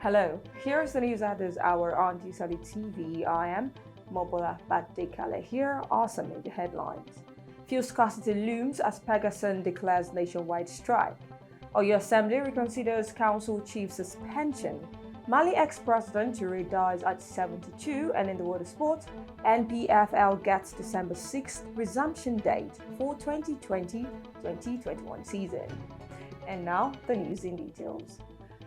Hello, here's the news at this hour on Tstv. I am Mobola Badekale. Here are some of the headlines. Fuel scarcity looms as PENGASSAN declares nationwide strike. Oyo Assembly reconsiders council chief suspension. Mali ex-president TOURE dies at 72. And in the world of sport, NPFL gets December 6th resumption date for 2020-2021 season. And now the news in details.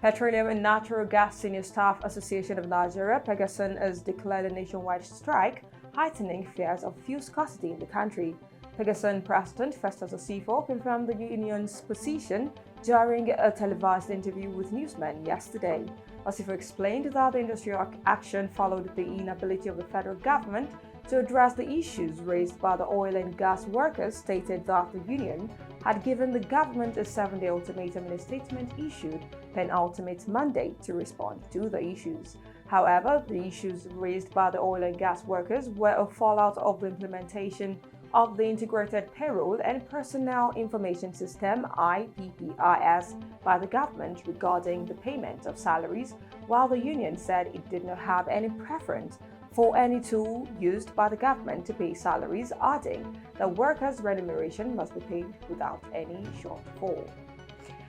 Petroleum and Natural Gas Senior Staff Association of Nigeria, PENGASSAN, has declared a nationwide strike, heightening fears of fuel scarcity in the country. PENGASSAN President Festus Osifo confirmed the union's position during a televised interview with newsmen yesterday. Osifo explained that the industrial action followed the inability of the federal government to address the issues raised by the oil and gas workers, stated that the union had given the government a 7-day ultimatum in a statement issued penultimate mandate to respond to the issues. However, the issues raised by the oil and gas workers were a fallout of the implementation of the Integrated Payroll and Personnel Information System (IPPIS) by the government regarding the payment of salaries, while the union said it did not have any preference for any tool used by the government to pay salaries, adding that workers' remuneration must be paid without any shortfall.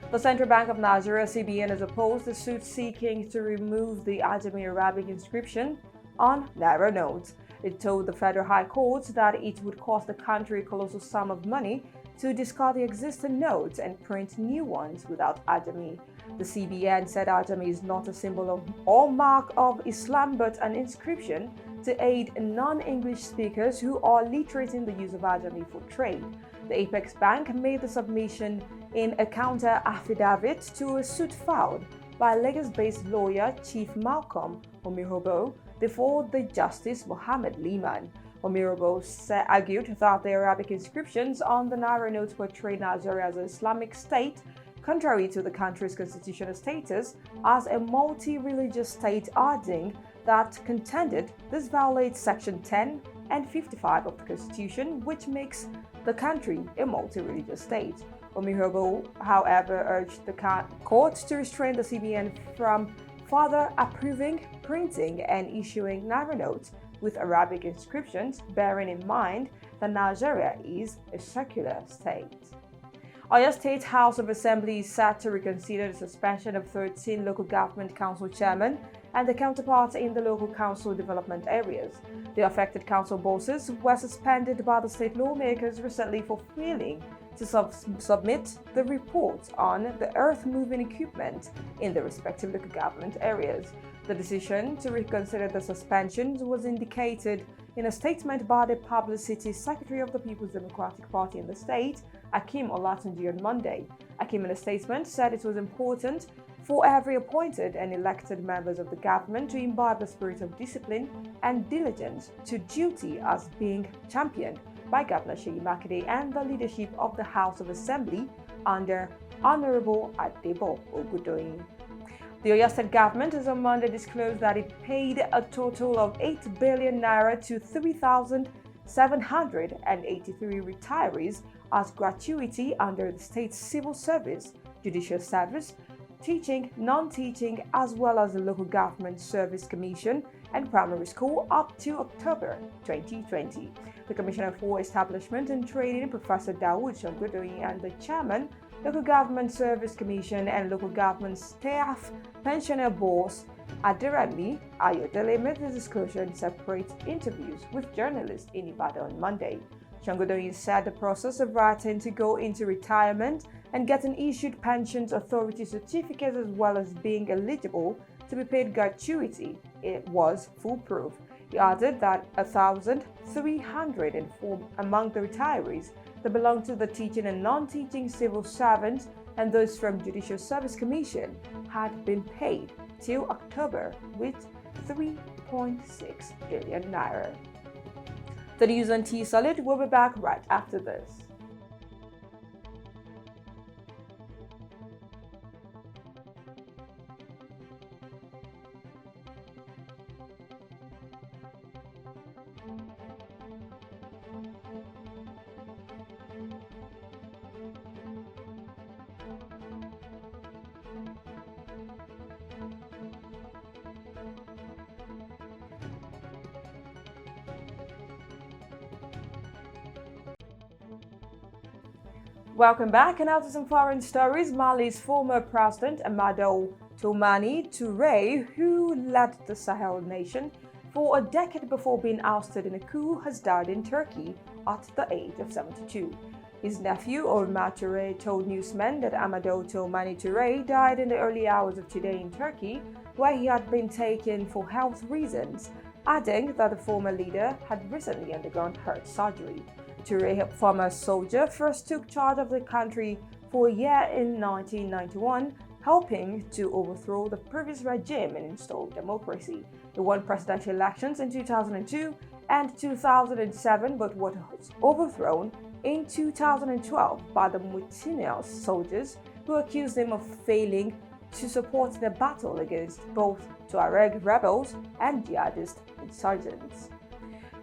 The Central Bank of Nigeria (CBN) has opposed the suit seeking to remove the Ajami Arabic inscription on Naira notes. It told the Federal High Court that it would cost the country a colossal sum of money to discard the existing notes and print new ones without Ajami. The CBN said Ajami is not a symbol of or mark of Islam but an inscription to aid non-English speakers who are literate in the use of Ajami for trade. The Apex Bank made the submission in a counter affidavit to a suit filed by Lagos-based lawyer Chief Malcolm Omirobo before the Justice Mohammed Liman. Omirobo argued that the Arabic inscriptions on the Naira notes portray Nigeria as an Islamic state, contrary to the country's constitutional status as a multi-religious state, adding that contended this violates Section 10 and 55 of the Constitution, which makes the country a multi-religious state. Omirobo, however, urged the court to restrain the CBN from further approving, printing, and issuing Naira notes with Arabic inscriptions, bearing in mind that Nigeria is a secular state. Oyo State House of Assembly is set to reconsider the suspension of 13 local government council chairmen and their counterparts in the local council development areas. The affected council bosses were suspended by the state lawmakers recently for failing to submit the report on the earth-moving equipment in the respective local government areas. The decision to reconsider the suspensions was indicated in a statement by the Publicity Secretary of the People's Democratic Party in the state, Akim Olatunji, on Monday. Akim, in a statement, said it was important for every appointed and elected members of the government to imbibe the spirit of discipline and diligence to duty as being championed by Governor Seyi Makinde and the leadership of the House of Assembly under Honorable Adebo Ogudoyin. The Oyo State government has on Monday disclosed that it paid a total of 8 billion naira to 3,783 retirees as gratuity under the state's civil service, judicial service, teaching, non-teaching, as well as the Local Government Service Commission and Primary School up to October 2020. The Commissioner for Establishment and Training, Professor Dawood Shongodoyin, and the Chairman, Local Government Service Commission and Local Government Staff Pensioner Boss Aderemi Ayodele made the disclosure in separate interviews with journalists in Ibadan on Monday. Shongodoyin said the process of writing to go into retirement and getting issued pensions authority certificates as well as being eligible to be paid gratuity, it was foolproof. He added that 1,304 among the retirees that belong to the teaching and non-teaching civil servants and those from Judicial Service Commission had been paid till October with 3.6 billion naira. The news on T-Solid will be back right after this. Welcome back, and now to some foreign stories. Mali's former president, Amadou Touré, who led the Sahel nation for a decade before being ousted in a coup, has died in Turkey at the age of 72. His nephew, Oyo Touré, told newsmen that Amadou Touré died in the early hours of today in Turkey, where he had been taken for health reasons, adding that the former leader had recently undergone heart surgery. Touré, a former soldier, first took charge of the country for a year in 1991, helping to overthrow the previous regime and install democracy. He won presidential elections in 2002 and 2007, but was overthrown in 2012 by the mutinous soldiers, who accused him of failing to support the battle against both Tuareg rebels and jihadist insurgents.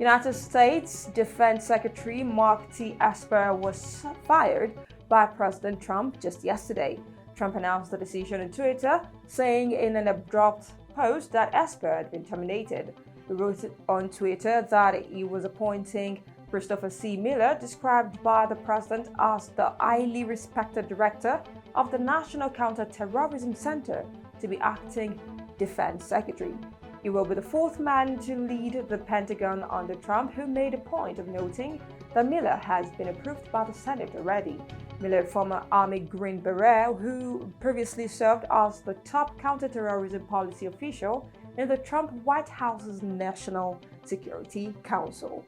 United States Defense Secretary Mark T. Esper was fired by President Trump just yesterday. Trump announced the decision on Twitter, saying in an abrupt post that Esper had been terminated. He wrote on Twitter that he was appointing Christopher C. Miller, described by the president as the highly respected director of the National Counter-Terrorism Center, to be acting defense secretary. He will be the fourth man to lead the Pentagon under Trump, who made a point of noting that Miller has been approved by the Senate already. Miller, former Army Green Beret, who previously served as the top counterterrorism policy official in the Trump White House's National Security Council.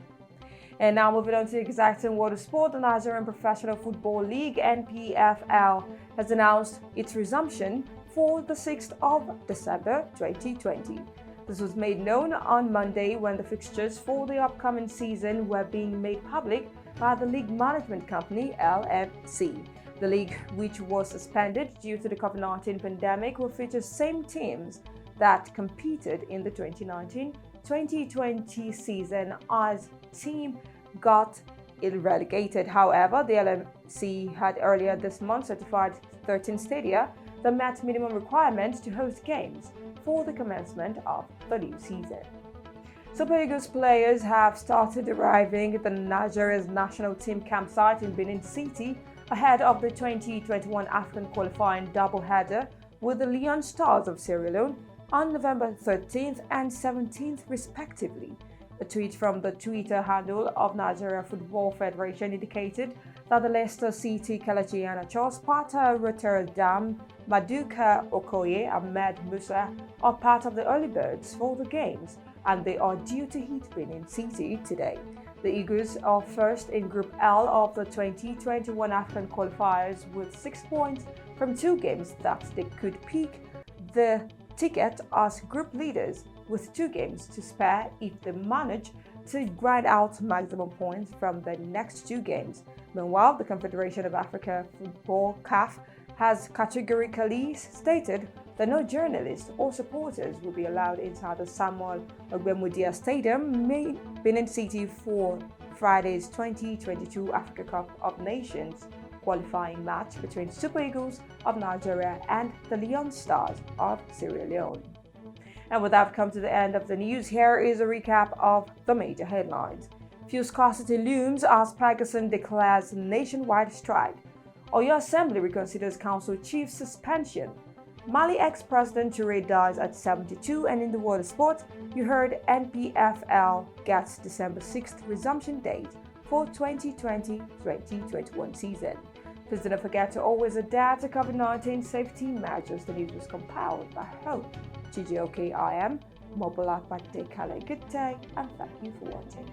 And now moving on to the exciting world of sport, the Nigerian Professional Football League (NPFL) has announced its resumption for the 6th of December 2020. This was made known on Monday when the fixtures for the upcoming season were being made public by the league management company LFC. The league, which was suspended due to the COVID-19 pandemic, will feature same teams that competed in the 2019-2020 season as team got relegated. However, the LFC had earlier this month certified 13 stadia that met minimum requirements to host games for the commencement of the new season. Super Eagles players have started arriving at the Nigeria's national team campsite in Benin City ahead of the 2021 African qualifying doubleheader with the Lion Stars of Sierra Leone on November 13th and 17th respectively. A tweet from the Twitter handle of Nigeria Football Federation indicated that the Leicester City, Kelechi Iheanacho, Sparta Rotterdam, Maduka Okoye, and Ahmed Musa are part of the early birds for the games, and they are due to hit Benin City today. The Eagles are first in Group L of the 2021 African qualifiers with 6 points from 2 games that they could pick the ticket as group leaders, with 2 games to spare if they manage to grind out maximum points from the next 2 games. Meanwhile, the Confederation of Africa Football (CAF) has categorically stated that no journalists or supporters will be allowed inside the Samuel Ogbemudia Stadium, Benin City, for Friday's 2022 Africa Cup of Nations qualifying match between Super Eagles of Nigeria and the Lion Stars of Sierra Leone. And with that, we've come to the end of the news. Here is a recap of the major headlines. Fuel scarcity looms as PENGASSAN declares nationwide strike. Oyo Assembly reconsiders council chief suspension. Mali ex-president Touré dies at 72. And in the world of sport, you heard NPFL gets December 6th resumption date for 2020-2021 season. Please do not forget to always adapt to COVID-19 safety measures. The news was compiled by Hope GJOKIM, mobile app by Good day, and thank you for watching.